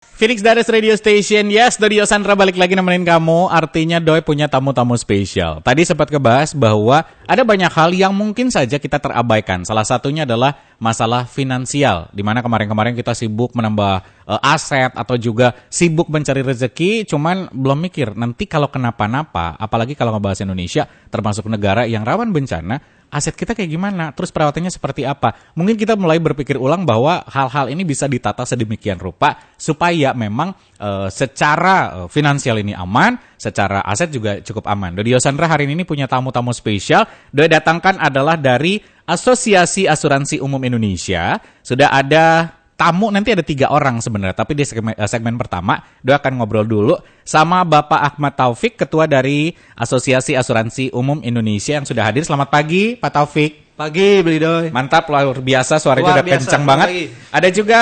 Phoenix Dares Radio Station, yes, Studio Sandra balik lagi nemenin kamu. Artinya Doi punya tamu-tamu spesial. Tadi sempat kebahas bahwa ada banyak hal yang mungkin saja kita terabaikan. Salah satunya adalah masalah finansial, di mana kemarin-kemarin kita sibuk menambah aset atau juga sibuk mencari rezeki, cuman belum mikir nanti kalau kenapa-napa, apalagi kalau ngebahas Indonesia, termasuk negara yang rawan bencana, aset kita kayak gimana, terus perawatannya seperti apa. Mungkin kita mulai berpikir ulang bahwa hal-hal ini bisa ditata sedemikian rupa supaya memang secara finansial ini aman, secara aset juga cukup aman. Dodi Sandra hari ini punya tamu-tamu spesial. Doi datangkan adalah dari Asosiasi Asuransi Umum Indonesia. Sudah ada tamu, nanti ada 3 orang sebenarnya, tapi di segmen pertama Doi akan ngobrol dulu sama Bapak Ahmad Taufik, Ketua dari Asosiasi Asuransi Umum Indonesia yang sudah hadir. Selamat pagi Pak Taufik. Pagi Beli Doi. Mantap, luar biasa, suaranya udah kencang banget. Pagi. Ada juga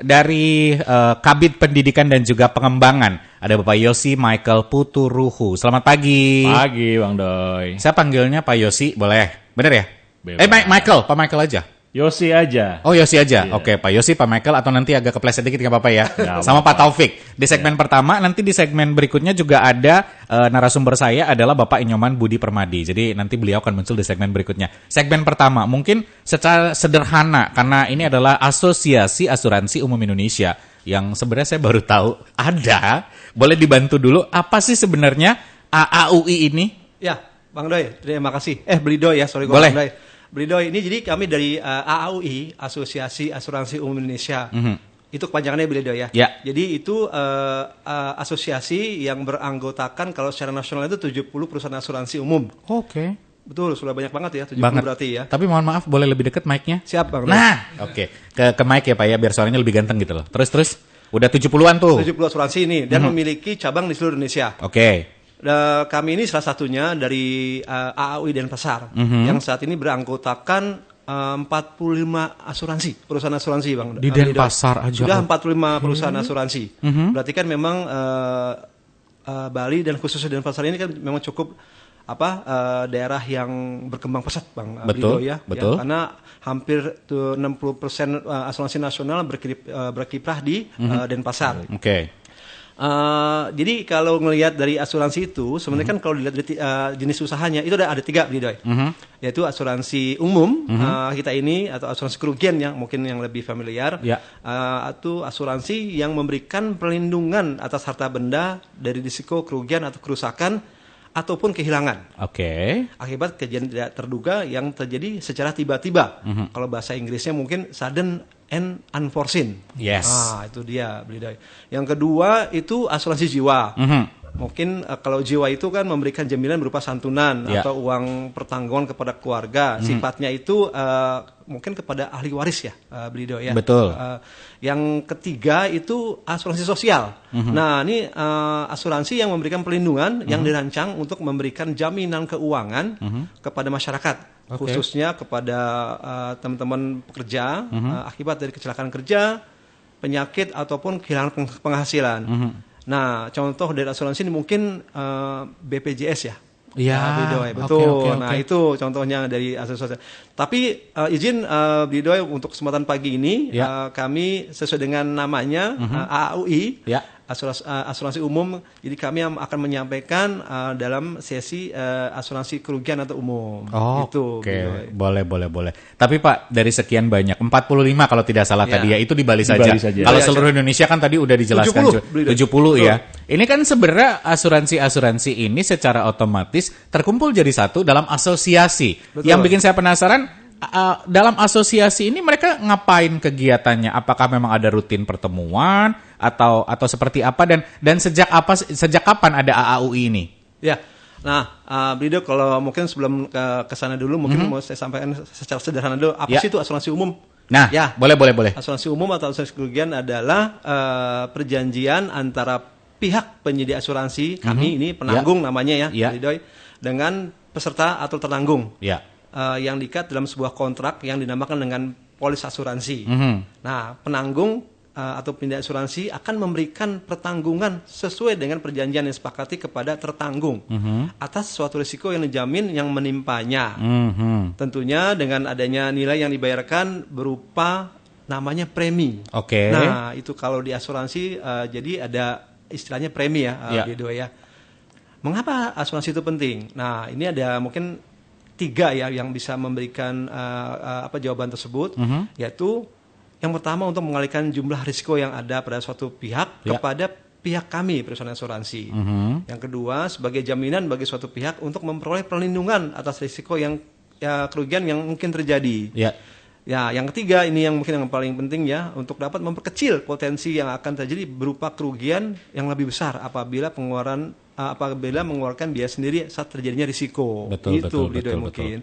dari Kabid Pendidikan dan juga Pengembangan, ada Bapak Yosi Michael Puturuhu. Selamat pagi. Pagi Bang Doi. Saya panggilnya Pak Yosi, boleh? Bener ya? Bebas. Michael, Pak Michael aja. Yosi aja. Oh, Yosi aja. Iya. Oke, Pak Yosi, Pak Michael, atau nanti agak kepleset dikit nggak apa-apa ya. Sama apa-apa. Pak Taufik. Di segmen pertama, nanti di segmen berikutnya juga ada narasumber saya adalah Bapak Inyoman Budi Permadi. Jadi nanti beliau akan muncul di segmen berikutnya. Segmen pertama, mungkin secara sederhana, karena ini adalah Asosiasi Asuransi Umum Indonesia, yang sebenarnya saya baru tahu ada. Boleh dibantu dulu, apa sih sebenarnya AAUI ini? Ya, Bang Doi, terima kasih. Beli Doi ya, sorry Boleh. Bang Doi. Beli Doi, ini jadi kami dari AAUI, Asosiasi Asuransi Umum Indonesia. Itu kepanjangannya Beli Doi ya. Ya. Jadi itu asosiasi yang beranggotakan kalau secara nasional itu 70 perusahaan asuransi umum. Oke. Betul, sudah banyak banget ya, 70 Banget. berarti ya. Tapi mohon maaf, boleh lebih dekat mic-nya? Siap Bang Doi. Nah, oke. Ke mic ya Pak ya, biar suaranya lebih ganteng gitu loh. Terus. Udah 70-an tuh. 70 asuransi ini, dan memiliki cabang di seluruh Indonesia. Oke. Kami ini salah satunya dari AAUI Denpasar yang saat ini beranggotakan 45 asuransi, perusahaan asuransi Bang. Di Denpasar aja. Sudah 45 perusahaan asuransi. Berarti kan memang Bali dan khususnya Denpasar ini kan memang cukup daerah yang berkembang pesat Bang. Betul, Blido, ya. betul. Ya, karena hampir 60% asuransi nasional berkiprah di Denpasar. Oke. Jadi kalau ngelihat dari asuransi itu sebenarnya kan kalau dilihat dari jenis usahanya itu ada 3 Beli Doi. Yaitu asuransi umum kita ini, atau asuransi kerugian yang mungkin yang lebih familiar. Ya. Atau asuransi yang memberikan perlindungan atas harta benda dari risiko kerugian atau kerusakan ataupun kehilangan. Oke. Akibat kejadian tidak terduga yang terjadi secara tiba-tiba. Kalau bahasa Inggrisnya mungkin sudden and unforeseen. Yes. Itu dia Beli Doi. Yang kedua itu asuransi jiwa. Mungkin kalau jiwa itu kan memberikan jaminan berupa santunan atau uang pertanggungan kepada keluarga. Sifatnya itu mungkin kepada ahli waris ya, Beli Doi ya. Betul. Yang ketiga itu asuransi sosial. Nah, ini asuransi yang memberikan perlindungan yang dirancang untuk memberikan jaminan keuangan kepada masyarakat. Khususnya kepada teman-teman pekerja akibat dari kecelakaan kerja, penyakit ataupun kehilangan penghasilan. Nah, contoh dari asuransi ini mungkin BPJS ya. Iya. Betul. Oke. Nah, itu contohnya dari asuransi. Tapi izin Beli Doi untuk kesempatan pagi ini kami sesuai dengan namanya AAUI. Asuransi umum, jadi kami akan menyampaikan dalam sesi asuransi kerugian atau umum. Oke, boleh. Tapi Pak, dari sekian banyak, 45 kalau tidak salah tadi ya, itu di Bali saja. Kalau seluruh Indonesia kan tadi udah dijelaskan 70 ya. Ini kan sebenarnya asuransi ini secara otomatis terkumpul jadi satu dalam asosiasi. Betul. Yang bikin saya penasaran, dalam asosiasi ini mereka ngapain kegiatannya? Apakah memang ada rutin pertemuan atau seperti apa, dan sejak kapan ada AAUI ini? Ya. Nah, Beli Doi, kalau mungkin sebelum ke sana dulu mungkin mau saya sampaikan secara sederhana dulu apa sih itu asuransi umum? Nah, boleh. Asuransi umum atau asuransi kerugian adalah perjanjian antara pihak penyedia asuransi, kami ini penanggung namanya ya, Beli Doi, dengan peserta atau tertanggung. Yang diikat dalam sebuah kontrak yang dinamakan dengan polis asuransi. Nah, penanggung atau penyedia asuransi akan memberikan pertanggungan sesuai dengan perjanjian yang disepakati kepada tertanggung atas suatu risiko yang dijamin yang menimpanya. Tentunya dengan adanya nilai yang dibayarkan berupa namanya premi. Oke. Nah, itu kalau di asuransi jadi ada istilahnya premi ya, Lido ya. Mengapa asuransi itu penting? Nah, ini ada mungkin 3 ya yang bisa memberikan jawaban tersebut, yaitu yang pertama untuk mengalihkan jumlah risiko yang ada pada suatu pihak kepada pihak kami perusahaan asuransi. Yang kedua, sebagai jaminan bagi suatu pihak untuk memperoleh perlindungan atas risiko yang kerugian yang mungkin terjadi. Ya, yang ketiga ini yang mungkin yang paling penting ya, untuk dapat memperkecil potensi yang akan terjadi berupa kerugian yang lebih besar apabila mengeluarkan biaya sendiri saat terjadinya risiko. Betul, mungkin.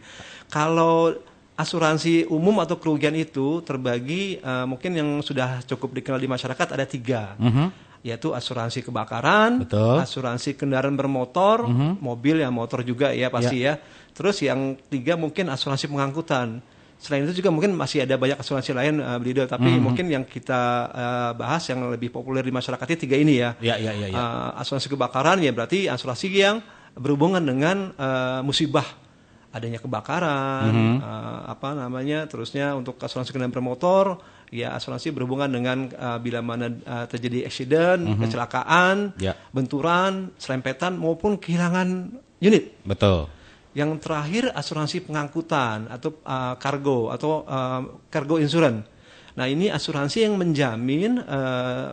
Kalau asuransi umum atau kerugian itu terbagi mungkin yang sudah cukup dikenal di masyarakat ada 3, yaitu asuransi kebakaran, asuransi kendaraan bermotor, mobil ya motor juga ya pasti ya. Terus yang 3 mungkin asuransi pengangkutan. Selain itu juga mungkin masih ada banyak asuransi lain, Blido, tapi mungkin yang kita bahas yang lebih populer di masyarakatnya 3 ini ya. Asuransi kebakaran ya berarti asuransi yang berhubungan dengan musibah, adanya kebakaran, terusnya untuk asuransi kendaraan bermotor, ya asuransi berhubungan dengan bila mana terjadi accident, kecelakaan, benturan, serempetan maupun kehilangan unit. Betul. Yang terakhir asuransi pengangkutan atau kargo atau cargo insurance. Nah, ini asuransi yang menjamin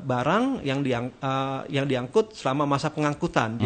barang yang diangkut selama masa pengangkutan.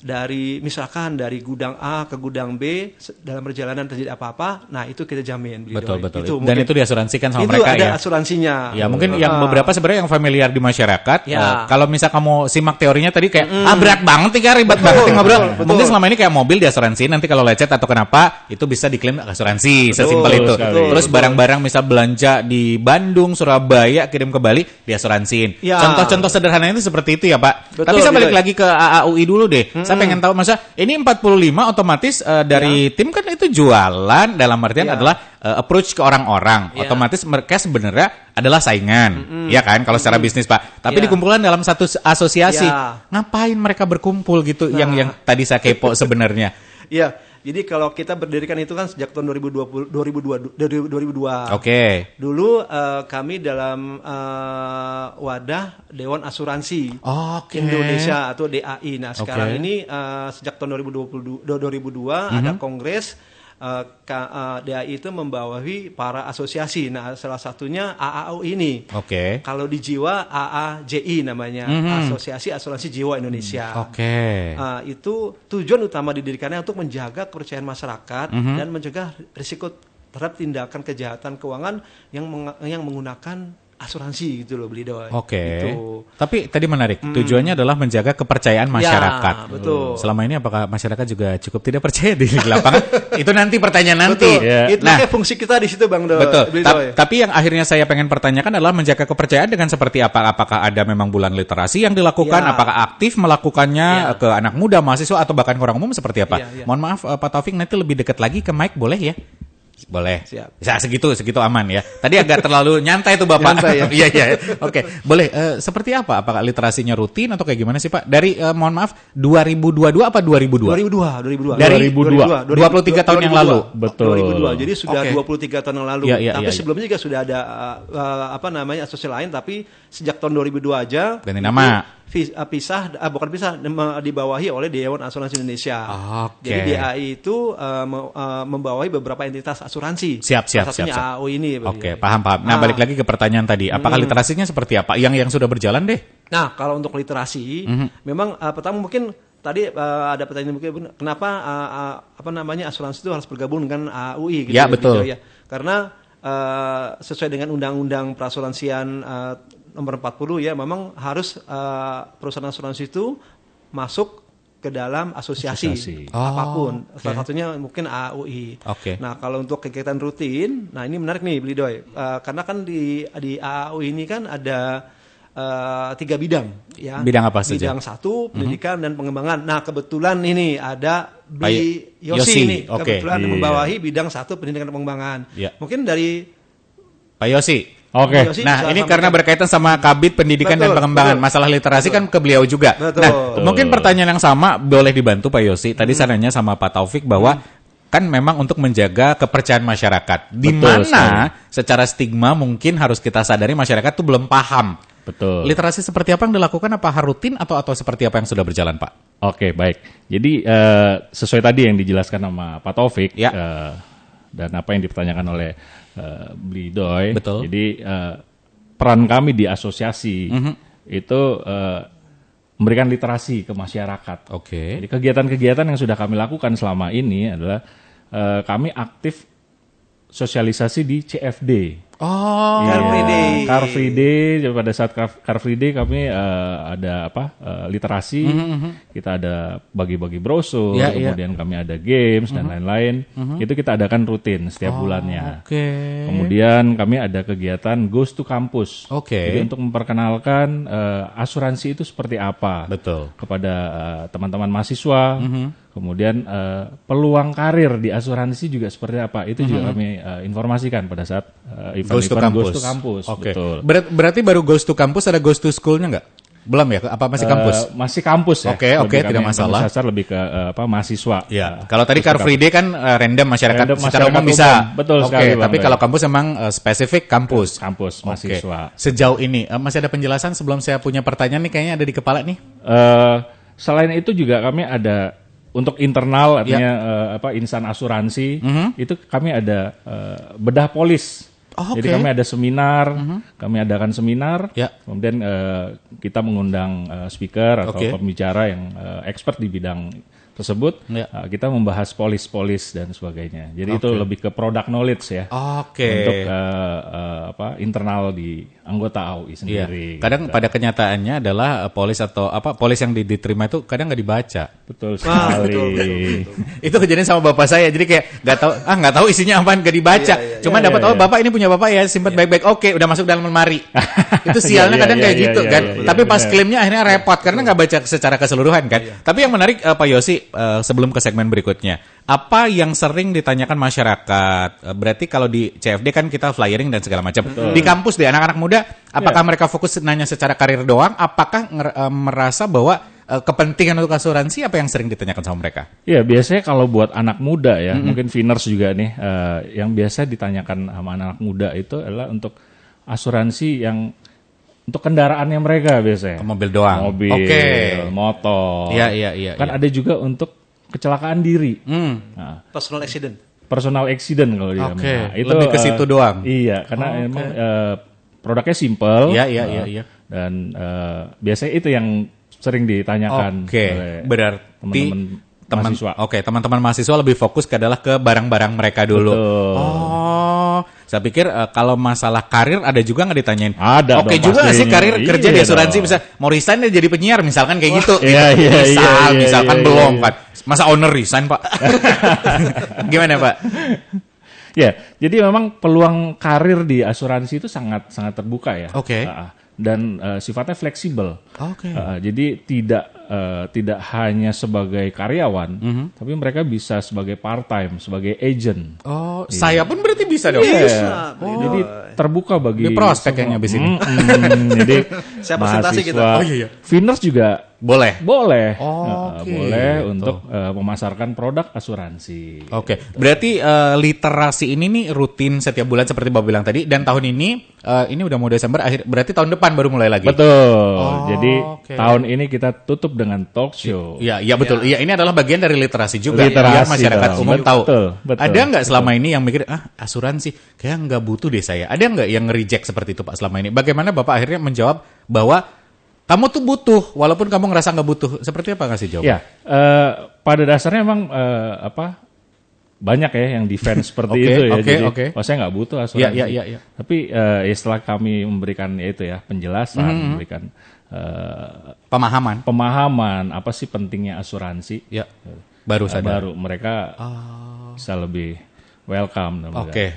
Jadi misalkan dari gudang A ke gudang B dalam perjalanan terjadi apa-apa, nah itu kita jamin. Betul. Dan itu diasuransikan sama mereka ya. Itu ada asuransinya. Ya mungkin yang beberapa sebenarnya yang familiar di masyarakat. Kalau misal kamu simak teorinya tadi kayak berat banget nih, ribet banget ngobrol. Mungkin selama ini kayak mobil diasuransi, nanti kalau lecet atau kenapa itu bisa diklaim asuransi, sesimpel itu. Terus barang-barang misal belanja di Bandung, Surabaya kirim ke Bali diasuransiin. Contoh-contoh sederhananya itu seperti itu ya Pak. Tapi saya balik lagi ke AAUI dulu deh. Saya pengen tahu, masa ini 45 otomatis dari tim kan itu jualan dalam artian adalah approach ke orang-orang. Otomatis mereka sebenarnya adalah saingan, ya kan kalau secara bisnis Pak. Tapi dikumpulkan dalam satu asosiasi. Ngapain mereka berkumpul gitu? Yang tadi saya kepo sebenarnya. Jadi kalau kita berdirikan itu kan sejak tahun 2002. Oke. Dulu kami dalam wadah Dewan Asuransi Indonesia atau DAI. Nah, sekarang ini sejak tahun 2002 ada kongres DAI itu membawahi para asosiasi. Nah, salah satunya AAU ini. Kalau di Jiwa AAJI namanya, Asosiasi Asuransi Jiwa Indonesia. Itu tujuan utama didirikannya untuk menjaga kepercayaan masyarakat dan mencegah risiko terhadap tindakan kejahatan keuangan yang menggunakan asuransi gitu loh, Blido. Gitu. Tapi tadi menarik, tujuannya adalah menjaga kepercayaan masyarakat. Betul. Selama ini apakah masyarakat juga cukup tidak percaya di lapangan? Itu nanti pertanyaan nanti. Itu fungsi kita di situ, Bang Do. Betul. Tapi yang akhirnya saya pengen pertanyakan adalah menjaga kepercayaan dengan seperti apa? Apakah ada memang bulan literasi yang dilakukan? Apakah aktif melakukannya ke anak muda, mahasiswa atau bahkan orang umum seperti apa? Mohon maaf Pak Taufik, nanti lebih dekat lagi ke mic boleh ya? Boleh. Siap. Bisa segitu aman ya. Tadi agak terlalu nyantai tuh Bapak. Nyantai ya. Iya. Oke. Boleh. Seperti apa? Apakah literasinya rutin atau kayak gimana sih Pak? Dari mohon maaf 2022 apa 2002? 2002. Dari 23 tahun yang lalu. Betul. 2002. Jadi sudah 23 tahun yang lalu. Tapi sebelumnya juga sudah ada asosiasi lain, tapi sejak tahun 2002 aja. Ganti nama. Bukan pisah, dibawahi oleh Dewan Asuransi Indonesia. Jadi DAI itu membawahi beberapa entitas asuransi. Siap. Satunya AAU ini. Paham. Nah, balik lagi ke pertanyaan tadi. Apakah literasinya seperti apa? Yang sudah berjalan deh. Nah, kalau untuk literasi, memang pertama mungkin tadi ada pertanyaan mungkin kenapa asuransi itu harus bergabung dengan AAUI gitu. Ya, betul. Gitu, ya. Karena sesuai dengan Undang-Undang Perasuransian nomor 40 ya, memang harus perusahaan asuransi itu masuk ke dalam asosiasi. Apapun. Salah satunya mungkin AAUI. Nah, kalau untuk kegiatan rutin, nah ini menarik nih Blidoy. Karena kan di AAUI ini kan ada 3 bidang ya. Bidang apa saja? Bidang 1 pendidikan dan pengembangan. Nah, kebetulan ini ada Yosi ini kebetulan membawahi bidang 1 pendidikan dan pengembangan. Mungkin dari Pak Yosi. Nah, ini karena berkaitan sama Kabid Pendidikan dan Pengembangan. Masalah literasi kan ke beliau juga. Nah, mungkin pertanyaan yang sama boleh dibantu Pak Yosi. Tadi saya nanya sama Pak Taufik bahwa kan memang untuk menjaga kepercayaan masyarakat. Di mana secara stigma mungkin harus kita sadari masyarakat tuh belum paham. Betul. Literasi seperti apa yang dilakukan? Apa rutin atau seperti apa yang sudah berjalan, Pak? Oke, baik. Jadi sesuai tadi yang dijelaskan sama Pak Taufik dan apa yang dipertanyakan oleh Bli Doi. Betul. Jadi peran kami di asosiasi itu memberikan literasi ke masyarakat. Oke. Jadi kegiatan-kegiatan yang sudah kami lakukan selama ini adalah kami aktif sosialisasi di CFD. Oh, Car Free Day. Car Free Day. Pada saat Car Free Day kami ada literasi. Kita ada bagi-bagi brosur, kemudian kami ada games dan lain-lain. Itu kita adakan rutin setiap bulannya. Kemudian kami ada kegiatan Goes to Campus. Jadi untuk memperkenalkan asuransi itu seperti apa. Betul. Kepada teman-teman mahasiswa. Kemudian peluang karir di asuransi juga seperti apa. Itu juga kami informasikan pada saat Goes to Campus. Betul. Berarti baru Goes to Campus, ada Goes to School-nya nggak? Belum ya? Apa masih kampus? Masih kampus ya. Oke, tidak masalah. Sasar lebih ke mahasiswa. Ya. Kalau tadi Car Free Day kan random masyarakat secara umum bisa. Betul sekali. Tapi kalau kampus memang spesifik kampus. Kampus mahasiswa. Sejauh ini masih ada penjelasan sebelum saya punya pertanyaan nih, kayaknya ada di kepala nih. Selain itu juga kami ada untuk internal artinya insan asuransi itu kami ada bedah polis. Jadi kami ada seminar, kami adakan seminar, kemudian kita mengundang speaker atau pembicara yang expert di bidang tersebut, kita membahas polis-polis dan sebagainya. Jadi itu lebih ke product knowledge ya, untuk internal di anggota AUI sendiri. Kadang pada kenyataannya adalah polis atau polis yang diterima itu kadang nggak dibaca. Betul sekali. Itu kejadian sama bapak saya. Jadi kayak nggak tahu isinya apaan, nggak dibaca. Cuma dapat bapak ini punya bapak ya, simpan baik-baik. Oke, udah masuk dalam lemari. Itu sialnya kadang kayak gitu kan. Tapi pas klaimnya akhirnya repot karena nggak baca secara keseluruhan kan. Tapi yang menarik Pak Yosi, sebelum ke segmen berikutnya, apa yang sering ditanyakan masyarakat? Berarti kalau di CFD kan kita flyering dan segala macam. Di kampus deh anak-anak muda, apakah mereka fokus nanya secara karir doang? Apakah merasa bahwa kepentingan untuk asuransi apa yang sering ditanyakan sama mereka? Ya biasanya kalau buat anak muda ya, mungkin Viners juga nih, yang biasa ditanyakan sama anak muda itu adalah untuk asuransi yang untuk kendaraannya mereka biasanya. Mobil doang. Mobil, motor. Iya. Kan ada juga untuk kecelakaan diri. Nah. Personal accident kalau di itu lebih ke situ doang. Iya, karena memang produknya simple. Iya. Dan biasanya itu yang sering ditanyakan oleh berarti teman-teman mahasiswa. Teman-teman mahasiswa lebih fokus adalah ke barang-barang mereka dulu. Betul. Saya pikir kalau masalah karir ada juga nggak ditanyain. Ada. Juga nggak sih karir kerja di asuransi bisa mau resign jadi penyiar misalkan kayak gitu. Misalkan belum kan. Masa owner resign Pak? Gimana Pak? Ya, jadi memang peluang karir di asuransi itu sangat terbuka ya. Dan sifatnya fleksibel. Jadi tidak hanya sebagai karyawan, tapi mereka bisa sebagai part time, sebagai agent. Saya pun berarti bisa dong. Bisa. Jadi terbuka bagi prospek yang habis ini. Jadi mahasiswa, Viners juga boleh untuk memasarkan produk asuransi. Berarti literasi ini nih rutin setiap bulan seperti Bapak bilang tadi, dan tahun ini udah mau Desember akhir, berarti tahun depan baru mulai lagi. Betul. Jadi tahun ini kita tutup dengan talk show. Iya betul. Iya, ini adalah bagian dari literasi juga. Biar masyarakat umum tahu. Betul. Ada nggak selama ini yang mikir asuransi kayak nggak butuh deh saya. Ada nggak yang nge-reject seperti itu Pak selama ini? Bagaimana Bapak akhirnya menjawab bahwa kamu tuh butuh, walaupun kamu ngerasa nggak butuh. Seperti apa ngasih jawaban? Ya, pada dasarnya memang banyak ya yang defense seperti itu ya. Jadi, saya nggak butuh asuransi. Iya. Tapi setelah kami memberikan penjelasan, memberikan pemahaman apa sih pentingnya asuransi, baru sadar. Baru mereka bisa lebih welcome.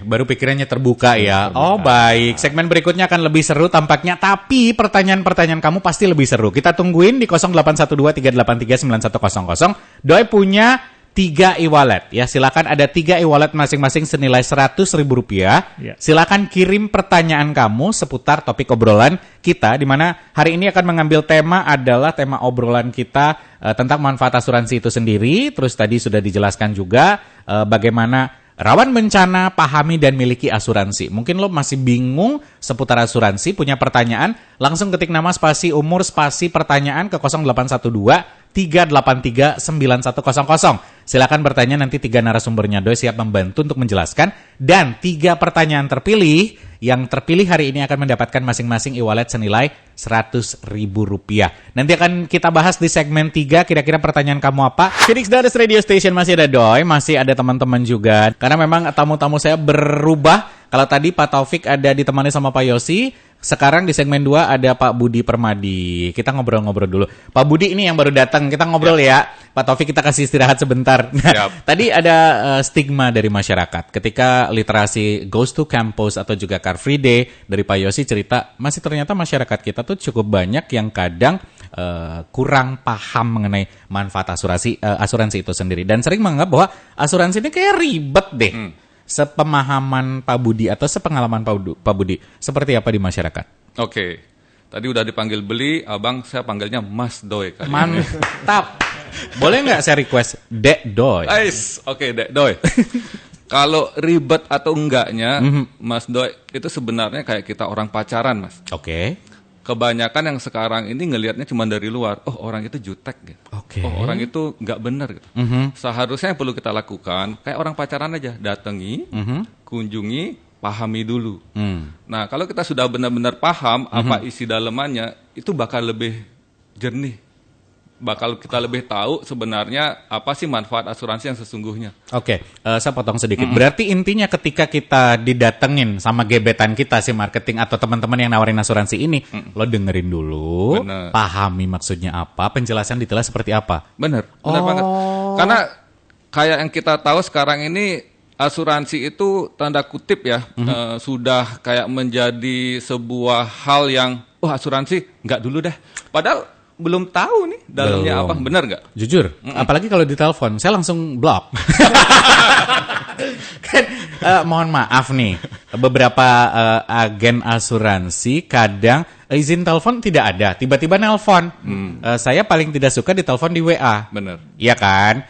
Baru pikirannya terbuka ya. Baik. Segmen berikutnya akan lebih seru tampaknya, tapi pertanyaan-pertanyaan kamu pasti lebih seru. Kita tungguin di 0812-383-9100. Doi punya 3 e-wallet ya. Silakan, ada 3 e-wallet masing-masing senilai Rp100.000. Ya. Silakan kirim pertanyaan kamu seputar topik obrolan kita, di mana hari ini akan mengambil tema adalah tema obrolan kita tentang manfaat asuransi itu sendiri. Terus tadi sudah dijelaskan juga bagaimana rawan bencana, pahami dan miliki asuransi. Mungkin lo masih bingung seputar asuransi, punya pertanyaan, langsung ketik nama spasi umur spasi pertanyaan ke 0812-383-9100. Silakan bertanya, nanti 3 narasumbernya Doi siap membantu untuk menjelaskan. Dan 3 pertanyaan terpilih, yang terpilih hari ini akan mendapatkan masing-masing e-wallet senilai Rp100.000. Nanti akan kita bahas di segmen 3, kira-kira pertanyaan kamu apa. Phoenix Dares Radio Station masih ada Doi, masih ada teman-teman juga. Karena memang tamu-tamu saya berubah. Kalau tadi Pak Taufik ada ditemani sama Pak Yosi, sekarang di segmen 2 ada Pak Budi Permadi. Kita ngobrol-ngobrol dulu. Pak Budi ini yang baru datang, kita ngobrol ya. Pak Taufik kita kasih istirahat sebentar. Tadi ada stigma dari masyarakat. Ketika literasi goes to campus atau juga Car Free Day, dari Pak Yosi cerita, masih ternyata masyarakat kita tuh cukup banyak yang kadang kurang paham mengenai manfaat asuransi itu sendiri. Dan sering menganggap bahwa asuransi ini kayak ribet deh. Sepemahaman Pak Budi atau sepengalaman Pak Budi, seperti apa di masyarakat? Oke, tadi udah dipanggil Beli, abang saya panggilnya Mas Doi kali. Mantap. Boleh nggak saya request Dek Doi? Oke, Dek Doi. Kalau ribet atau enggaknya, Mas Doi, itu sebenarnya kayak kita orang pacaran, Mas. Oke. Kebanyakan yang sekarang ini ngelihatnya cuma dari luar. Oh, orang itu jutek gitu. Oh, orang itu nggak benar gitu. Seharusnya yang perlu kita lakukan kayak orang pacaran aja, datangi, kunjungi, pahami dulu. Nah, kalau kita sudah benar-benar paham apa isi dalamannya, itu bakal lebih jernih. Bakal kita lebih tahu sebenarnya apa sih manfaat asuransi yang sesungguhnya. Oke, saya potong sedikit. Berarti intinya ketika kita didatengin sama gebetan kita si marketing atau teman-teman yang nawarin asuransi ini, lo dengerin dulu, pahami maksudnya apa, penjelasan detailnya seperti apa. Bener banget. Karena kayak yang kita tahu sekarang ini, asuransi itu tanda kutip ya, sudah kayak menjadi sebuah hal yang, asuransi nggak dulu deh. Padahal belum tahu nih dalamnya apa, benar nggak? Jujur, apalagi kalau ditelepon, saya langsung blok. Kan, mohon maaf nih, beberapa agen asuransi kadang izin telepon tidak ada, tiba-tiba nelpon. Saya paling tidak suka ditelepon di WA. Benar. Iya kan?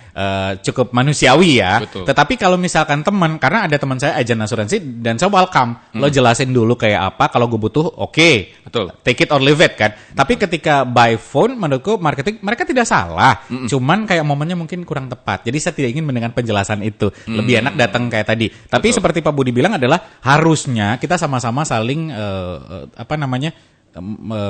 Cukup manusiawi ya. Betul. Tetapi kalau misalkan teman, karena ada teman saya agen asuransi dan saya welcome. Lo jelasin dulu kayak apa, kalau gue butuh oke. Betul. Take it or leave it kan. Tapi ketika by phone, menurutku marketing mereka tidak salah. Cuman kayak momennya mungkin kurang tepat. Jadi saya tidak ingin mendengar penjelasan itu. Lebih enak datang kayak tadi. Tapi seperti Pak Budi bilang adalah harusnya kita sama-sama saling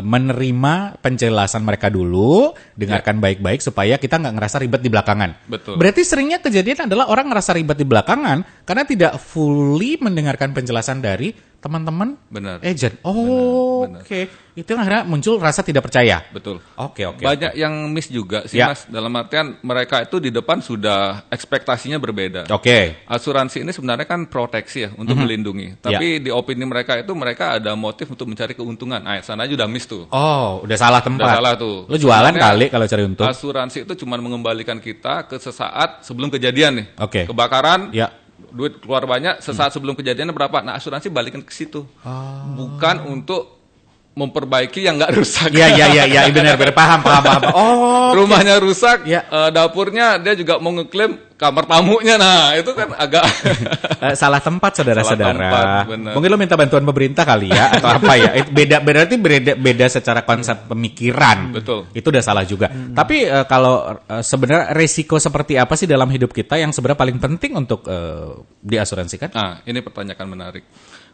menerima penjelasan mereka dulu, dengarkan baik-baik supaya kita nggak ngerasa ribet di belakangan. Betul. Berarti seringnya kejadian adalah orang ngerasa ribet di belakangan karena tidak fully mendengarkan penjelasan dari teman-teman agent. Oke. Itu yang akhirnya muncul rasa tidak percaya. Betul. Oke. Banyak yang miss juga sih, Mas. Dalam artian mereka itu di depan sudah ekspektasinya berbeda. Oke. Asuransi ini sebenarnya kan proteksi ya, untuk melindungi. Tapi di opini mereka itu mereka ada motif untuk mencari keuntungan. Nah, sana aja udah miss tuh. Oh, udah salah tempat. Udah salah tuh. Lo jualan kali kalau cari untung. Asuransi itu cuma mengembalikan kita ke sesaat sebelum kejadian nih. Oke. Kebakaran. Ya. Duit keluar banyak, sesaat sebelum kejadiannya berapa? Nah, asuransi balikin ke situ. Bukan untuk memperbaiki yang nggak rusak. Iya, benar, paham. Rumahnya rusak, dapurnya dia juga mau ngeklaim kamar tamunya. Nah, itu kan agak salah tempat, saudara-saudara. Salah tempat, mungkin lo minta bantuan pemerintah kali ya, atau apa ya? Berarti beda secara konsep pemikiran. Betul. Itu udah salah juga. Tapi kalau sebenarnya resiko seperti apa sih dalam hidup kita yang sebenarnya paling penting untuk diasuransikan? Nah, ini pertanyaan menarik.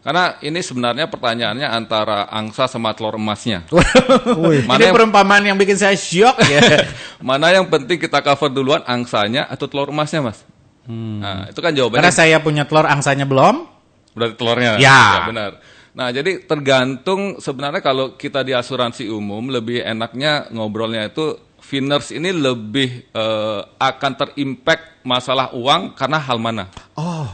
Karena ini sebenarnya pertanyaannya antara angsa sama telur emasnya. Ini perumpamaan yang bikin saya syok ya. Mana yang penting kita cover duluan, angsanya atau telur emasnya, Mas? Nah, itu kan jawabannya. Karena saya punya telur, angsanya belum. Berarti telurnya. Ya, benar. Nah, jadi tergantung sebenarnya kalau kita di asuransi umum lebih enaknya ngobrolnya itu Finners ini lebih akan terimpact masalah uang karena hal mana?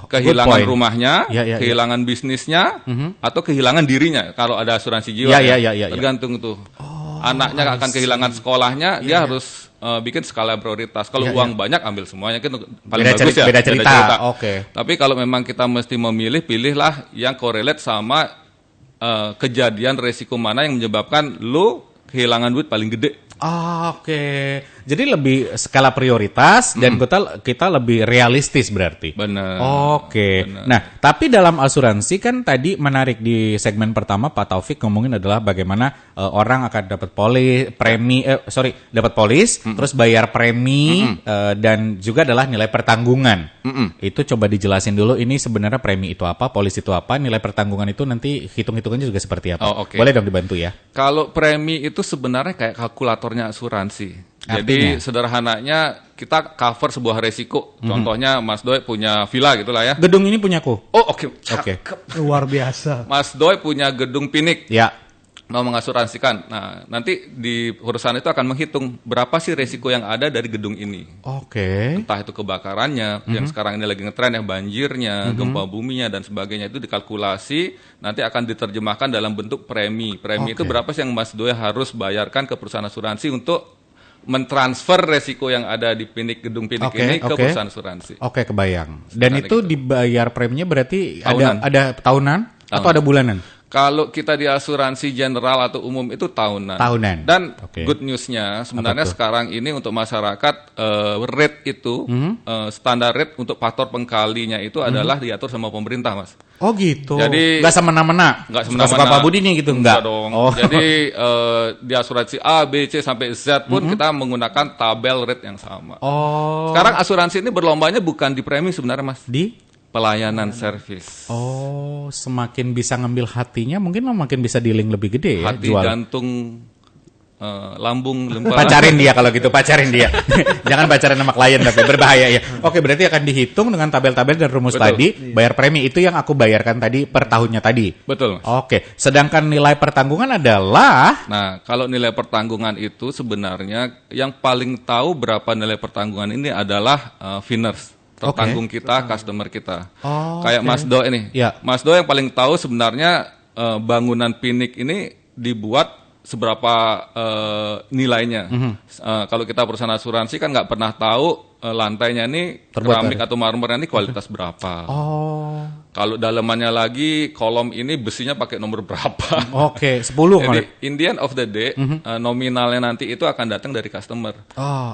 Kehilangan rumahnya, kehilangan bisnisnya, atau kehilangan dirinya kalau ada asuransi jiwa. Tergantung tuh. anaknya akan kehilangan sekolahnya, dia harus bikin skala prioritas. Kalau uang banyak ambil semuanya kan paling bagus ya. Beda cerita. Oke. Tapi kalau memang kita mesti memilih, pilihlah yang correlate sama kejadian resiko mana yang menyebabkan lo kehilangan duit paling gede. Oke. Jadi lebih skala prioritas dan kita lebih realistis berarti. Benar. Oke. Nah, tapi dalam asuransi kan tadi menarik di segmen pertama Pak Taufik ngomongin adalah bagaimana orang akan dapat dapat polis, terus bayar premi dan juga adalah nilai pertanggungan. Itu coba dijelasin dulu ini sebenarnya premi itu apa, polis itu apa, nilai pertanggungan itu nanti hitung-hitungannya juga seperti apa. Boleh dong dibantu ya. Kalau premi itu sebenarnya kayak kalkulatornya asuransi. Jadi sederhananya kita cover sebuah resiko. Contohnya Mas Doi punya villa gitulah ya. Gedung ini punyaku. Oh oke. Luar biasa. Mas Doi punya gedung Pinik. Ya. Mau mengasuransikan. Nah, nanti di perusahaan itu akan menghitung berapa sih resiko yang ada dari gedung ini. Oke. Entah itu kebakarannya, yang sekarang ini lagi ngetren ya, banjirnya, gempa buminya dan sebagainya, itu dikalkulasi, nanti akan diterjemahkan dalam bentuk premi. Premi itu berapa sih yang Mas Doi harus bayarkan ke perusahaan asuransi untuk mentransfer resiko yang ada di gedung Pinik ini ke perusahaan asuransi. Oke, kebayang. Dan itu dibayar preminya berarti ada tahunan atau ada bulanan? Kalau kita di asuransi general atau umum itu tahunan. Dan good news-nya sebenarnya sekarang ini untuk masyarakat rate itu standar rate untuk faktor pengkalinya itu adalah diatur sama pemerintah, Mas. Oh gitu. Jadi nggak semena-mena. Nggak semena-mena. Pak Budi nih gitu enggak dong. Jadi di asuransi A, B, C sampai Z pun kita menggunakan tabel rate yang sama. Sekarang asuransi ini berlombanya bukan di premi sebenarnya, Mas. Di pelayanan servis. Semakin bisa ngambil hatinya, mungkin makin bisa dealing lebih gede ya. Hati, jantung, lambung, lempa. Pacarin dia kalau gitu, pacarin dia. Jangan pacaran sama klien tapi berbahaya ya. Oke, berarti akan dihitung dengan tabel-tabel dan rumus tadi, bayar premi itu yang aku bayarkan tadi per tahunnya tadi. Betul. Oke, sedangkan nilai pertanggungan adalah. Nah, kalau nilai pertanggungan itu sebenarnya yang paling tahu berapa nilai pertanggungan ini adalah Finers. Tertanggung kita, customer kita. Kayak Mas Do ini. Mas Do yang paling tahu sebenarnya bangunan Pinik ini dibuat seberapa nilainya. Kalau kita perusahaan asuransi kan nggak pernah tahu lantainya ini keramik atau marmernya ini kualitas berapa. Kalau dalamannya lagi kolom ini besinya pakai nomor berapa. 10 Jadi in the end of the day nominalnya nanti itu akan datang dari customer.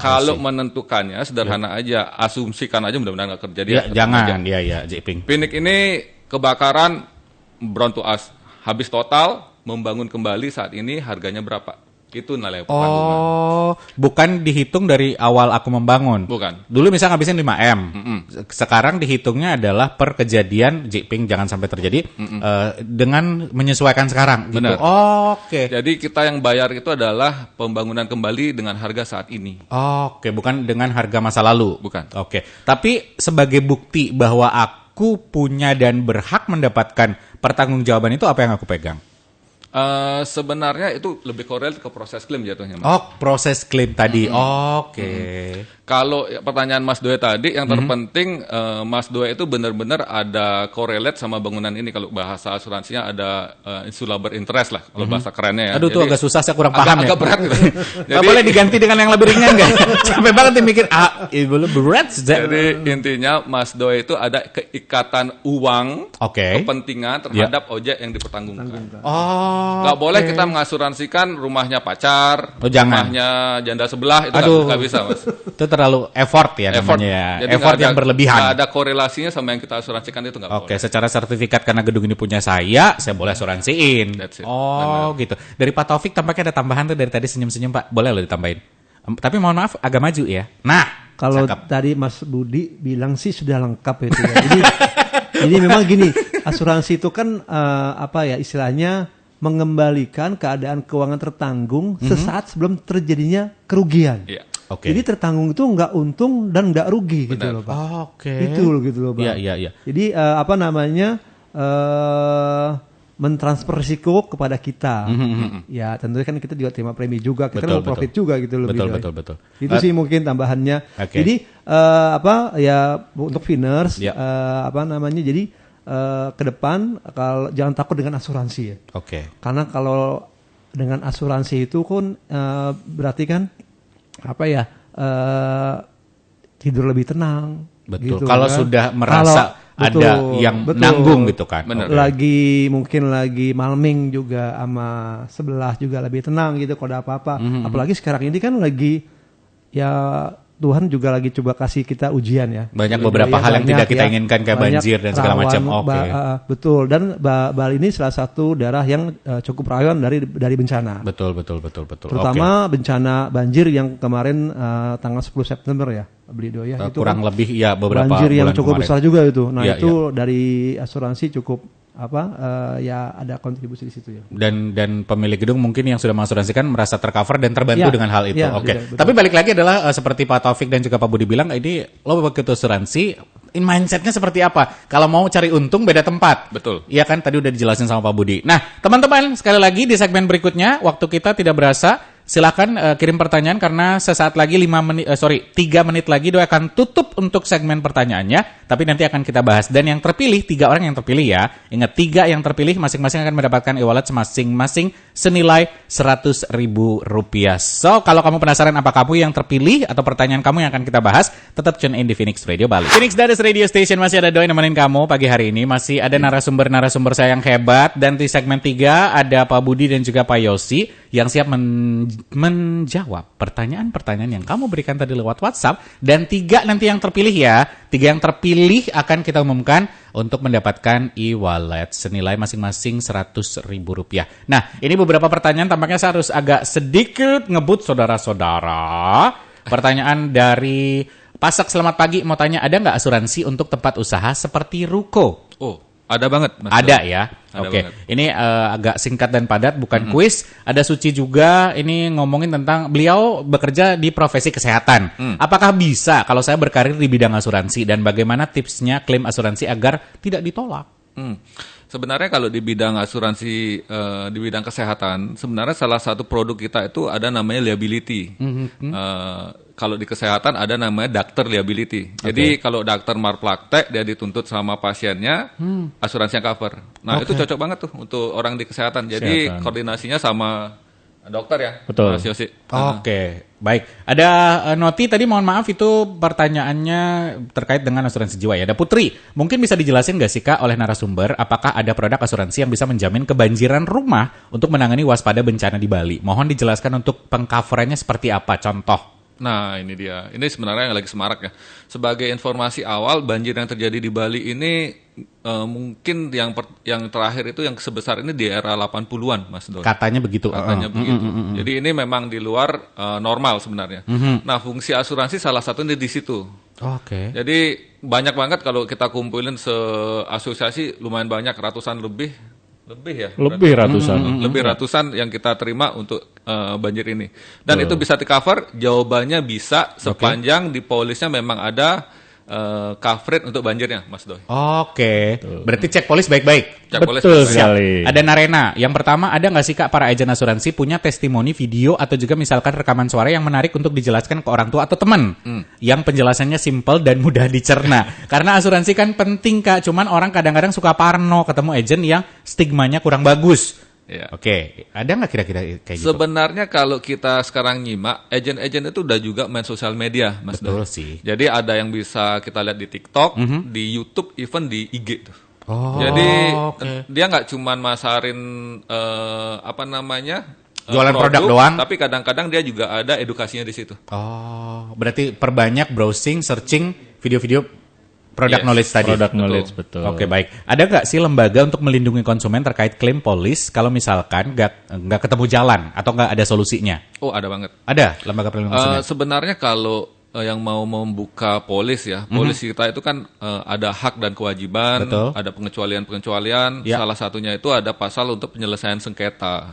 Kalau menentukannya sederhana aja, asumsikan aja mudah-mudahan nggak terjadi. Jangan, ya Jeping. Pinik ini kebakaran brown to ash, habis total membangun kembali saat ini harganya berapa? Itu nilai pertanggungan. Bukan dihitung dari awal aku membangun. Bukan. Dulu misalnya ngabisin 5M. Sekarang dihitungnya adalah per kejadian, Jiping jangan sampai terjadi, dengan menyesuaikan sekarang. Gitu. Benar. Oke. Jadi kita yang bayar itu adalah pembangunan kembali dengan harga saat ini. Oke, bukan dengan harga masa lalu. Bukan. Oke. Tapi sebagai bukti bahwa aku punya dan berhak mendapatkan pertanggungjawaban itu apa yang aku pegang? Sebenarnya itu lebih korel ke proses klaim jatuhnya, Mas. Proses klaim tadi. Oke. Kalau pertanyaan Mas Doe tadi, yang terpenting Mas Doe itu benar-benar ada correlate sama bangunan ini. Kalau bahasa asuransinya ada insular interest lah, kalau bahasa kerennya ya. Aduh, itu agak susah, saya kurang paham ya. Agak berat gitu. Jadi, boleh diganti dengan yang lebih ringan nggak? Capek banget nih mikir, berat. Jadi intinya Mas Doe itu ada keikatan uang, kepentingan terhadap objek yang dipertanggungkan. Nggak boleh kita mengasuransikan rumahnya pacar, rumahnya janda sebelah, itu nggak bisa, Mas. Itu terlalu effort ya namanya. Jadi effort yang berlebihan. Nggak ada korelasinya sama yang kita asuransikan itu nggak boleh. Secara sertifikat karena gedung ini punya saya boleh asuransiin. Gitu. Dari Pak Taufik tampaknya ada tambahan tuh dari tadi senyum-senyum Pak. Boleh loh ditambahin. Tapi mohon maaf agak maju ya. Nah, kalau tadi Mas Budi bilang sih sudah lengkap itu ya. Jadi memang gini, asuransi itu kan istilahnya mengembalikan keadaan keuangan tertanggung sesaat sebelum terjadinya kerugian. Jadi tertanggung itu nggak untung dan nggak rugi. Gitu loh Pak. Itu gitu loh Pak. Jadi mentransfer risiko kepada kita. Ya tentunya kan kita juga terima premi juga, kita mau profit juga gitu loh. Betul. Itu sih mungkin tambahannya. Jadi untuk Finers jadi ke depan jangan takut dengan asuransi ya. Karena kalau dengan asuransi itu kan berarti kan tidur lebih tenang. Betul. Gitu, kalau kan? sudah merasa ada yang nanggung gitu kan. Bener. Mungkin lagi malming juga sama sebelah juga lebih tenang gitu kalau ada apa-apa. Apalagi sekarang ini kan lagi ya Tuhan juga lagi coba kasih kita ujian ya. Banyak beberapa hal yang tidak kita inginkan kayak banjir dan segala macam. Betul. Dan Bali ini salah satu daerah yang cukup rawan dari bencana. Betul. Terutama bencana banjir yang kemarin tanggal 10 September ya, Blido ya. Itu kurang lebih ya beberapa banjir yang cukup kemarin. besar juga itu. Nah ya, itu dari asuransi cukup ya ada kontribusi di situ ya. Dan pemilik gedung mungkin yang sudah mengasuransikan merasa tercover dan terbantu dengan hal itu. Oke. Betul. Tapi balik lagi adalah seperti Pak Taufik dan juga Pak Budi bilang, ini lo begitu asuransi, mindsetnya seperti apa? Kalau mau cari untung beda tempat. Betul. Iya kan tadi udah dijelasin sama Pak Budi. Nah, teman-teman sekali lagi di segmen berikutnya waktu kita tidak berasa. Silakan kirim pertanyaan karena sesaat lagi 3 menit lagi Doi akan tutup untuk segmen pertanyaannya, tapi nanti akan kita bahas. Dan yang terpilih, 3 orang yang terpilih ya. Ingat 3 yang terpilih masing-masing akan mendapatkan e-wallet masing-masing senilai Rp100.000. So, kalau kamu penasaran apa kamu yang terpilih atau pertanyaan kamu yang akan kita bahas, tetap tune in di Phoenix Radio Bali. Phoenix Dadas Radio Station masih ada Doi nemenin kamu pagi hari ini. Masih ada narasumber-narasumber saya yang hebat. Dan di segmen 3 ada Pak Budi dan juga Pak Yosi yang siap menjawab pertanyaan-pertanyaan yang kamu berikan tadi lewat WhatsApp. Dan 3 nanti yang terpilih ya. 3 yang terpilih akan kita umumkan untuk mendapatkan e-wallet senilai masing-masing Rp100.000. Nah, ini beberapa pertanyaan tampaknya saya harus agak sedikit ngebut saudara-saudara. Pertanyaan dari Pasak, selamat pagi. Mau tanya, ada nggak asuransi untuk tempat usaha seperti ruko? Oh, ada banget. Mas. Ada ya. Oke. Banget. Ini agak singkat dan padat, bukan kuis. Ada Suci juga, ini ngomongin tentang beliau bekerja di profesi kesehatan. Apakah bisa kalau saya berkarir di bidang asuransi dan bagaimana tipsnya klaim asuransi agar tidak ditolak? Sebenarnya kalau di bidang asuransi, di bidang kesehatan, sebenarnya salah satu produk kita itu ada namanya liability. Kalau di kesehatan ada namanya doctor liability. Jadi kalau dokter malpraktek dia dituntut sama pasiennya, asuransinya cover. Nah itu cocok banget tuh untuk orang di kesehatan. Jadi koordinasinya sama dokter ya. Betul. Mas Yosi. Oke, baik. Ada Noti tadi, mohon maaf itu pertanyaannya terkait dengan asuransi jiwa ya. Ada Putri, mungkin bisa dijelasin nggak sih Kak oleh narasumber, apakah ada produk asuransi yang bisa menjamin kebanjiran rumah untuk menangani waspada bencana di Bali? Mohon dijelaskan untuk pengcoverannya seperti apa, contoh. Nah ini dia, ini sebenarnya yang lagi semarak ya. Sebagai informasi awal, banjir yang terjadi di Bali ini mungkin yang terakhir itu yang sebesar ini di era 80-an Mas Doi. Katanya begitu. Katanya begitu. Jadi ini memang di luar normal sebenarnya. Nah fungsi asuransi salah satunya di situ. Oke. Jadi banyak banget kalau kita kumpulin asosiasi lumayan banyak, ratusan lebih ya. Lebih ratusan. Lebih ratusan yang kita terima untuk banjir ini. Dan itu bisa di-cover, jawabannya bisa sepanjang di polisnya memang ada coverage untuk banjirnya, Mas Doi. Oke. Berarti cek polis baik-baik. Betul sekali. Ada Narena. Yang pertama, ada nggak sih Kak para agen asuransi punya testimoni video atau juga misalkan rekaman suara yang menarik untuk dijelaskan ke orang tua atau teman yang penjelasannya simple dan mudah dicerna. Karena asuransi kan penting Kak. Cuman orang kadang-kadang suka parno ketemu agen yang stigmanya kurang bagus. Ya. Oke, ada nggak kira-kira kayak gitu? Sebenarnya kalau kita sekarang nyimak, agen-agen itu udah juga main sosial media, Mas Doi. Betul sih. Jadi ada yang bisa kita lihat di TikTok, di YouTube, even di IG tuh. Oh, jadi dia nggak cuman masarin jualan produk doang, tapi kadang-kadang dia juga ada edukasinya di situ. Oh, berarti perbanyak browsing, searching video-video produk knowledge tadi. Produk knowledge, betul. Oke, baik. Ada nggak sih lembaga untuk melindungi konsumen terkait klaim polis kalau misalkan nggak ketemu jalan atau nggak ada solusinya? Oh, ada banget. Ada lembaga perlindungan konsumen. Sebenarnya kalau yang mau membuka polis ya, polis kita itu kan ada hak dan kewajiban, ada pengecualian-pengecualian. Ya. Salah satunya itu ada pasal untuk penyelesaian sengketa.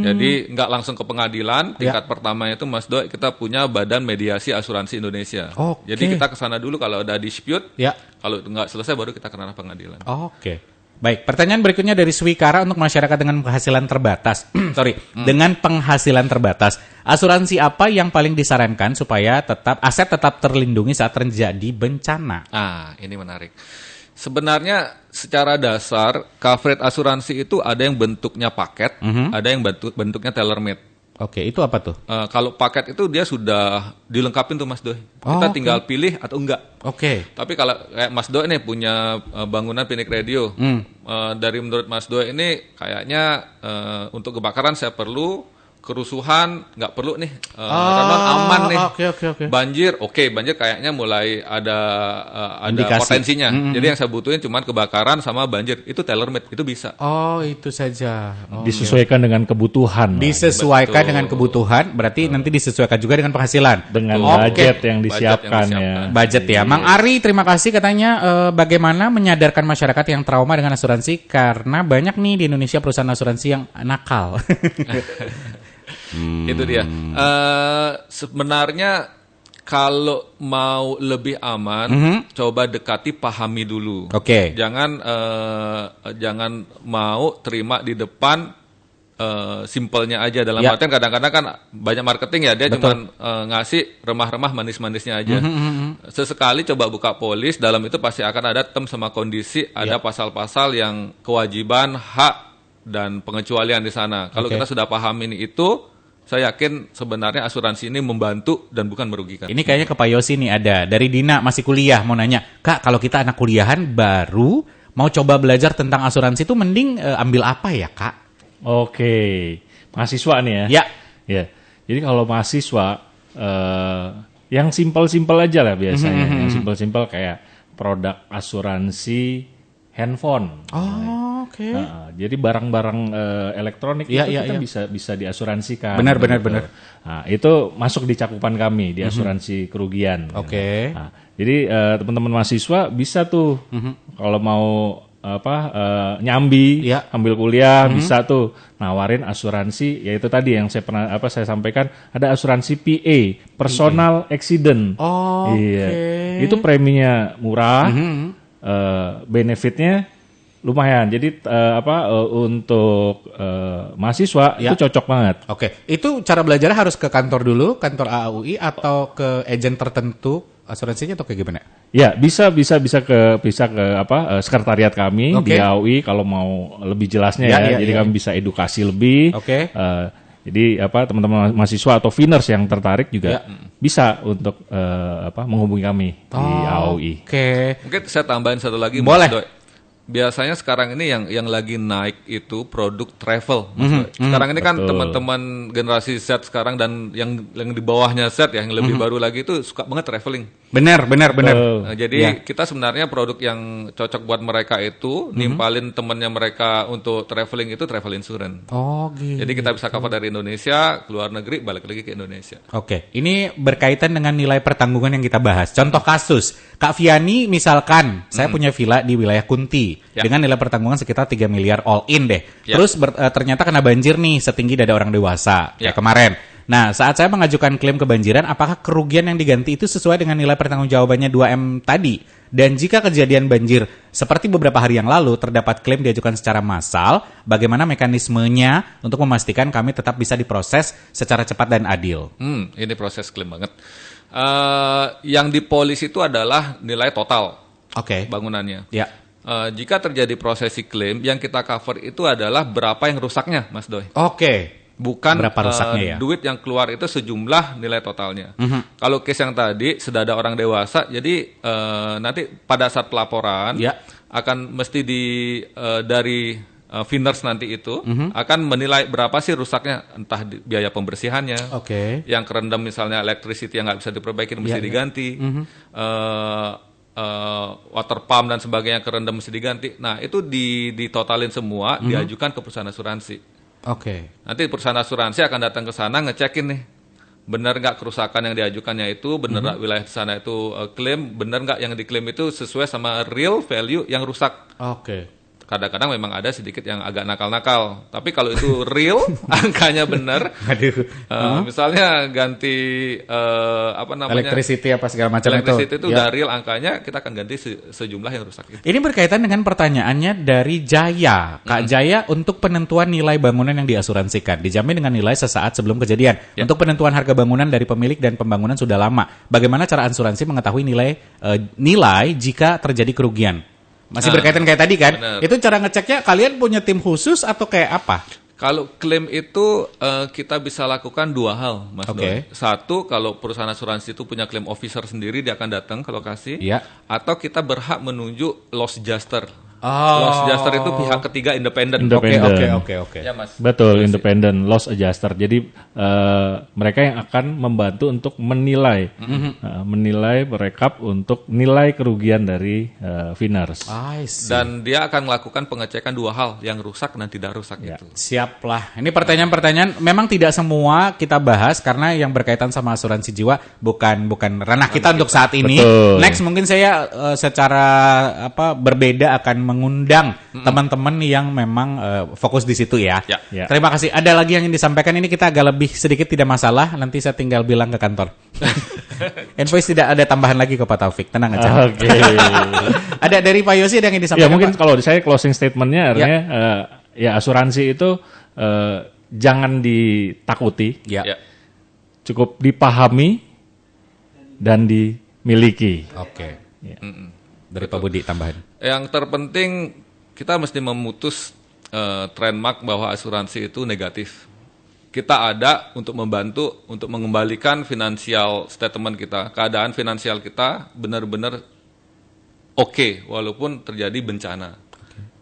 Jadi nggak langsung ke pengadilan. Tingkat pertama itu Mas Doi, kita punya Badan Mediasi Asuransi Indonesia. Jadi kita kesana dulu kalau ada dispute. Ya. Kalau nggak selesai baru kita ke ranah pengadilan. Oke. Baik, pertanyaan berikutnya dari Swikara untuk masyarakat dengan penghasilan terbatas. Dengan penghasilan terbatas. Asuransi apa yang paling disarankan supaya aset tetap terlindungi saat terjadi bencana? Ini menarik. Sebenarnya secara dasar coverage asuransi itu ada yang bentuknya paket, ada yang bentuknya tailor made. Oke, itu apa tuh? Kalau paket itu dia sudah dilengkapin tuh Mas Doi. Kita tinggal pilih atau enggak. Oke. Tapi kalau kayak Mas Doi nih punya bangunan Pinik Radio, dari menurut Mas Doi ini kayaknya untuk kebakaran saya perlu, kerusuhan nggak perlu nih, renov aman nih. Oke. Banjir kayaknya mulai ada potensinya. Jadi yang saya butuhin cuman kebakaran sama banjir, itu tailor made, itu bisa. Oh, itu saja. Disesuaikan dengan kebutuhan. Disesuaikan dengan kebutuhan, berarti nanti disesuaikan juga dengan penghasilan. Dengan budget yang disiapkan ya. Budget ya. Mang Ari, terima kasih, katanya bagaimana menyadarkan masyarakat yang trauma dengan asuransi karena banyak nih di Indonesia perusahaan asuransi yang nakal. Itu dia. Sebenarnya kalau mau lebih aman, coba dekati, pahami dulu. Oke. Jangan mau terima di depan simpelnya aja. Dalam artian kadang-kadang kan banyak marketing ya, dia cuma ngasih remah-remah manis-manisnya aja. Sesekali coba buka polis, dalam itu pasti akan ada term sama kondisi, ada pasal-pasal yang kewajiban, hak, dan pengecualian di sana. Kalau kita sudah paham ini itu, saya yakin sebenarnya asuransi ini membantu dan bukan merugikan. Ini kayaknya ke Pak Yosi nih ada. Dari Dina, masih kuliah, mau nanya. Kak, kalau kita anak kuliahan baru mau coba belajar tentang asuransi itu mending ambil apa ya, Kak? Oke. Mahasiswa nih ya? Ya. Jadi kalau mahasiswa, yang simpel-simpel aja lah biasanya. Yang simpel-simpel kayak produk asuransi handphone. Oke. Jadi barang-barang elektronik kita bisa diasuransikan. Benar. Nah, itu masuk di cakupan kami di asuransi kerugian. Oke. Nah, jadi teman-teman mahasiswa bisa tuh kalau mau nyambi, ambil kuliah, bisa tuh nawarin asuransi, yaitu tadi yang saya sampaikan, ada asuransi PA, personal accident. Itu preminya murah. Benefitnya lumayan. Jadi untuk mahasiswa itu cocok banget. Oke. Itu cara belajarnya harus ke kantor dulu, kantor AAUI atau ke agen tertentu asuransinya atau kayak gimana? Ya, bisa ke sekretariat kami di AAUI kalau mau lebih jelasnya Jadi kami bisa edukasi lebih. Oke. Jadi teman-teman mahasiswa atau finers yang tertarik juga bisa untuk menghubungi kami di AAUI. Oke. Mungkin saya tambahin satu lagi. Boleh. Mas Doi. Biasanya sekarang ini yang lagi naik itu produk travel. Mas Doi. Sekarang ini kan teman-teman generasi Z sekarang dan yang di bawahnya Z yang lebih baru lagi itu suka banget traveling. Benar. Nah, jadi kita sebenarnya produk yang cocok buat mereka itu nimpalin temannya mereka untuk traveling itu travel insurance. Oh gitu. Jadi kita bisa cover dari Indonesia, keluar negeri, balik lagi ke Indonesia. Oke, ini berkaitan dengan nilai pertanggungan yang kita bahas. Contoh kasus, Kak Viani misalkan, saya punya villa di wilayah Kunti dengan nilai pertanggungan sekitar 3 miliar all in deh. Terus ternyata kena banjir nih setinggi dada orang dewasa kayak kemarin. Nah, saat saya mengajukan klaim kebanjiran, apakah kerugian yang diganti itu sesuai dengan nilai pertanggungjawabannya 2M tadi? Dan jika kejadian banjir seperti beberapa hari yang lalu terdapat klaim diajukan secara massal, bagaimana mekanismenya untuk memastikan kami tetap bisa diproses secara cepat dan adil? Ini proses klaim banget. Yang dipolis itu adalah nilai total bangunannya. Ya. Jika terjadi prosesi klaim, yang kita cover itu adalah berapa yang rusaknya, Mas Doi. Bukan duit yang keluar itu sejumlah nilai totalnya. Kalau case yang tadi sudah ada orang dewasa, jadi nanti pada saat pelaporan akan mesti dari Finers nanti itu akan menilai berapa sih rusaknya, entah biaya pembersihannya, yang kerendam misalnya electricity yang nggak bisa diperbaiki mesti diganti, water pump dan sebagainya kerendam mesti diganti. Nah itu ditotalin semua, diajukan ke perusahaan asuransi. Nanti perusahaan asuransi akan datang ke sana ngecekin nih, benar nggak kerusakan yang diajukannya itu, benar nggak wilayah di sana itu klaim, benar nggak yang diklaim itu sesuai sama real value yang rusak. Kadang-kadang memang ada sedikit yang agak nakal-nakal, tapi kalau itu real, angkanya benar, misalnya ganti electricity apa segala macam electricity itu udah real angkanya, kita akan ganti sejumlah yang rusak itu. Ini berkaitan dengan pertanyaannya dari Jaya, Kak Jaya, untuk penentuan nilai bangunan yang diasuransikan dijamin dengan nilai sesaat sebelum kejadian. Untuk penentuan harga bangunan dari pemilik dan pembangunan sudah lama. Bagaimana cara asuransi mengetahui nilai jika terjadi kerugian? Masih berkaitan kayak tadi kan? Bener. Itu cara ngeceknya kalian punya tim khusus atau kayak apa? Kalau klaim itu kita bisa lakukan 2 hal, Mas Doi. Satu, kalau perusahaan asuransi itu punya klaim officer sendiri, dia akan datang ke lokasi. Ya. Atau kita berhak menunjuk loss adjuster. Loss adjuster itu pihak ketiga independen. Oke. Ya, Mas. Betul, independen loss adjuster. Jadi mereka yang akan membantu untuk menilai, menilai, merekap untuk nilai kerugian dari Finars. Dan dia akan melakukan pengecekan 2 hal, yang rusak dan tidak rusak itu. Siap lah. Ini pertanyaan-pertanyaan memang tidak semua kita bahas karena yang berkaitan sama asuransi jiwa bukan ranah kita untuk saat ini. Betul. Next mungkin saya secara berbeda akan mengundang teman-teman yang memang fokus di situ ya. Ya. Terima kasih. Ada lagi yang ingin disampaikan, ini kita agak lebih sedikit tidak masalah. Nanti saya tinggal bilang ke kantor. Invoice tidak ada tambahan lagi ke Pak Taufik. Tenang aja. Oke. Ada dari Pak Yosi ada yang ingin disampaikan? Ya mungkin Pak? kalau saya closing statement-nya artinya ya asuransi itu jangan ditakuti. Ya. Cukup dipahami dan dimiliki. Oke. Ya. Dari Pak Budi tambahan. Yang terpenting kita mesti memutus trademark bahwa asuransi itu negatif. Kita ada untuk membantu untuk mengembalikan financial statement kita, keadaan finansial kita benar-benar oke, walaupun terjadi bencana.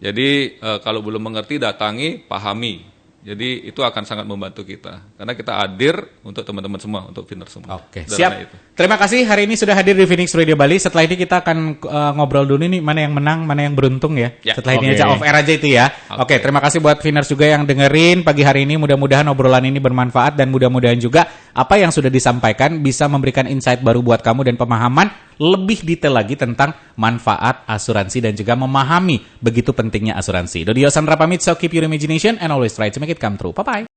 Jadi kalau belum mengerti datangi, pahami. Jadi itu akan sangat membantu kita. Karena kita hadir untuk teman-teman semua, untuk Finars semua. Oke, siap. Terima kasih hari ini sudah hadir di Phoenix Radio Bali. Setelah ini kita akan ngobrol dulu nih mana yang menang, mana yang beruntung ya. Setelah ini aja off air aja itu ya. Oke, terima kasih buat Finars juga yang dengerin pagi hari ini. Mudah-mudahan obrolan ini bermanfaat dan mudah-mudahan juga apa yang sudah disampaikan bisa memberikan insight baru buat kamu dan pemahaman lebih detail lagi tentang manfaat asuransi dan juga memahami begitu pentingnya asuransi. Dodi Yosandra pamit, so keep your imagination and always try to make it come true. Bye-bye.